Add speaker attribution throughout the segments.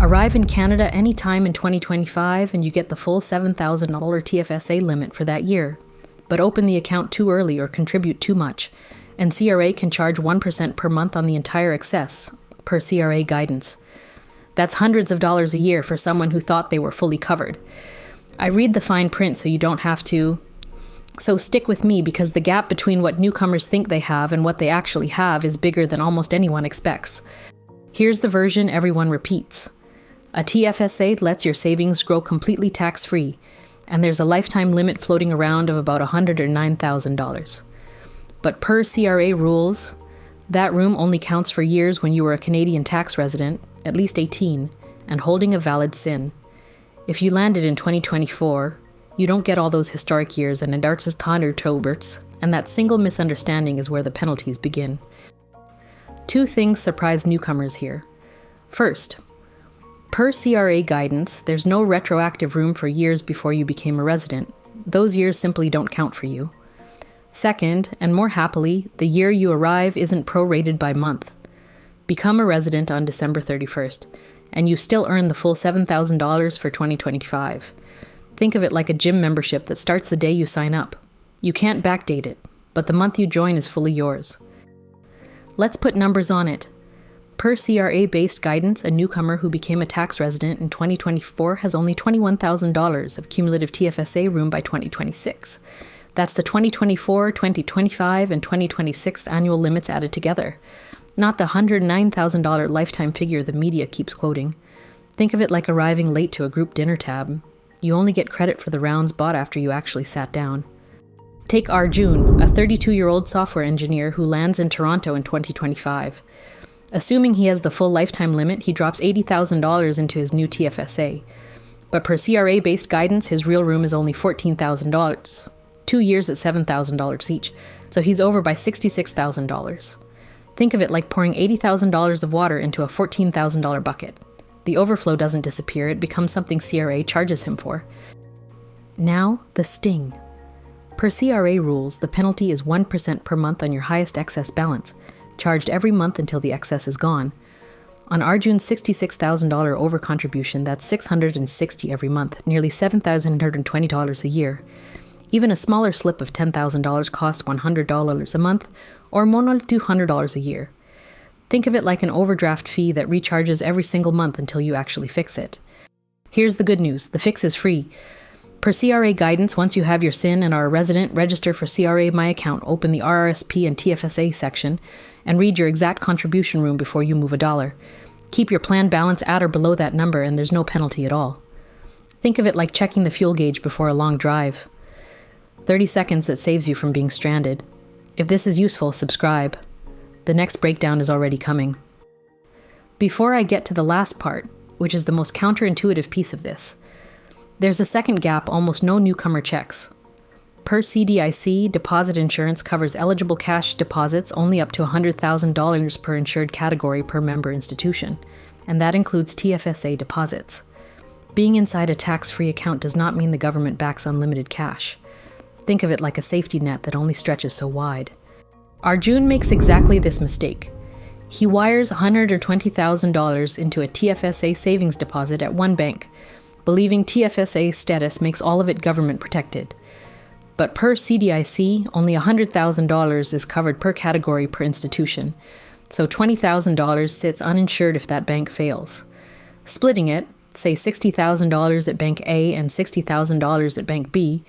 Speaker 1: Arrive in Canada anytime in 2025 and you get the full $7,000 TFSA limit for that year. But open the account too early or contribute too much, and CRA can charge 1% per month on the entire excess, per CRA guidance. That's hundreds of dollars a year for someone who thought they were fully covered. I read the fine print so you don't have to. So stick with me, because the gap between what newcomers think they have and what they actually have is bigger than almost anyone expects. Here's the version everyone repeats. A TFSA lets your savings grow completely tax-free, and there's a lifetime limit floating around of about $109,000. But per CRA rules, that room only counts for years when you were a Canadian tax resident, at least 18, and holding a valid SIN. If you landed in 2024, you don't get all those historic years and Endarts's Toberts, and that single misunderstanding is where the penalties begin. Two things surprise newcomers here. First, per CRA guidance, there's no retroactive room for years before you became a resident. Those years simply don't count for you. Second, and more happily, the year you arrive isn't prorated by month. Become a resident on December 31st, and you still earn the full $7,000 for 2025. Think of it like a gym membership that starts the day you sign up. You can't backdate it, but the month you join is fully yours. Let's put numbers on it. Per CRA-based guidance, a newcomer who became a tax resident in 2024 has only $21,000 of cumulative TFSA room by 2026. That's the 2024, 2025, and 2026 annual limits added together, not the $109,000 lifetime figure the media keeps quoting. Think of it like arriving late to a group dinner tab. You only get credit for the rounds bought after you actually sat down. Take Arjun, a 32-year-old software engineer who lands in Toronto in 2025. Assuming he has the full lifetime limit, he drops $80,000 into his new TFSA. But per CRA-based guidance, his real room is only $14,000. 2 years at $7,000 each, so he's over by $66,000. Think of it like pouring $80,000 of water into a $14,000 bucket. The overflow doesn't disappear, it becomes something CRA charges him for. Now, the sting. Per CRA rules, the penalty is 1% per month on your highest excess balance, charged every month until the excess is gone. On Arjun's $66,000 overcontribution, that's $660 every month, nearly $7,120 a year. Even a smaller slip of $10,000 costs $100 a month, or more $200 a year. Think of it like an overdraft fee that recharges every single month until you actually fix it. Here's the good news, the fix is free. Per CRA guidance, once you have your SIN and are a resident, register for CRA My Account, open the RRSP and TFSA section, and read your exact contribution room before you move $1. Keep your planned balance at or below that number and there's no penalty at all. Think of it like checking the fuel gauge before a long drive. 30 seconds that saves you from being stranded. If this is useful, subscribe. The next breakdown is already coming. Before I get to the last part, which is the most counterintuitive piece of this, there's a second gap almost no newcomer checks. Per CDIC, deposit insurance covers eligible cash deposits only up to $100,000 per insured category per member institution, and that includes TFSA deposits. Being inside a tax-free account does not mean the government backs unlimited cash. Think of it like a safety net that only stretches so wide. Arjun makes exactly this mistake. He wires $120,000 into a TFSA savings deposit at one bank, believing TFSA status makes all of it government protected. But per CDIC, only $100,000 is covered per category per institution, so $20,000 sits uninsured if that bank fails. Splitting it, say $60,000 at Bank A and $60,000 at Bank B,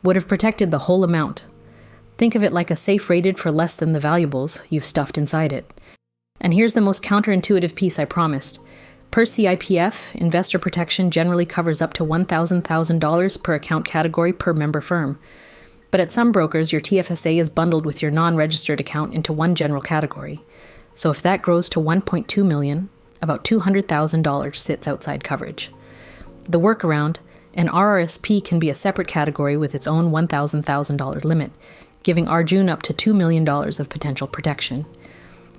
Speaker 1: would have protected the whole amount. Think of it like a safe rated for less than the valuables you've stuffed inside it. And here's the most counterintuitive piece I promised. Per CIPF, investor protection generally covers up to $1,000 per account category per member firm. But at some brokers, your TFSA is bundled with your non-registered account into one general category. So if that grows to $1.2 million, about $200,000 sits outside coverage. The workaround, an RRSP can be a separate category with its own $1,000 limit, giving Arjun up to $2 million of potential protection.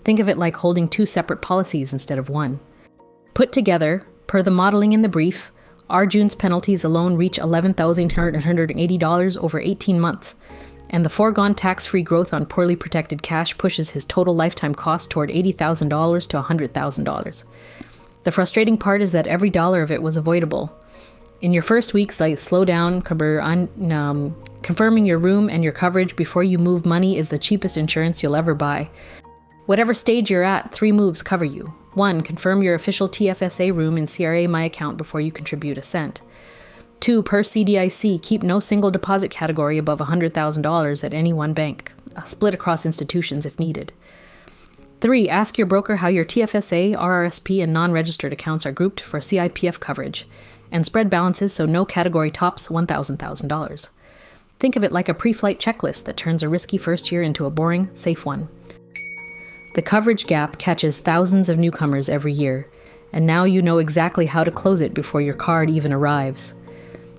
Speaker 1: Think of it like holding two separate policies instead of one. Put together, per the modeling in the brief, Arjun's penalties alone reach $11,180 over 18 months, and the foregone tax-free growth on poorly protected cash pushes his total lifetime cost toward $80,000 to $100,000. The frustrating part is that every dollar of it was avoidable. In your first weeks, slow down, confirming your room and your coverage before you move money is the cheapest insurance you'll ever buy. Whatever stage you're at, 3 moves cover you. 1. Confirm your official TFSA room in CRA My Account before you contribute a cent. 2. Per CDIC, keep no single deposit category above $100,000 at any one bank, split across institutions if needed. 3. Ask your broker how your TFSA, RRSP, and non-registered accounts are grouped for CIPF coverage, and spread balances so no category tops $1,000. Think of it like a pre-flight checklist that turns a risky first year into a boring, safe one. The coverage gap catches thousands of newcomers every year, and now you know exactly how to close it before your card even arrives.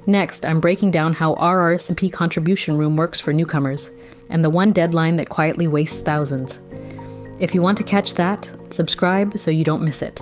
Speaker 1: Next, I'm breaking down how RRSP contribution room works for newcomers, and the one deadline that quietly wastes thousands. If you want to catch that, subscribe so you don't miss it.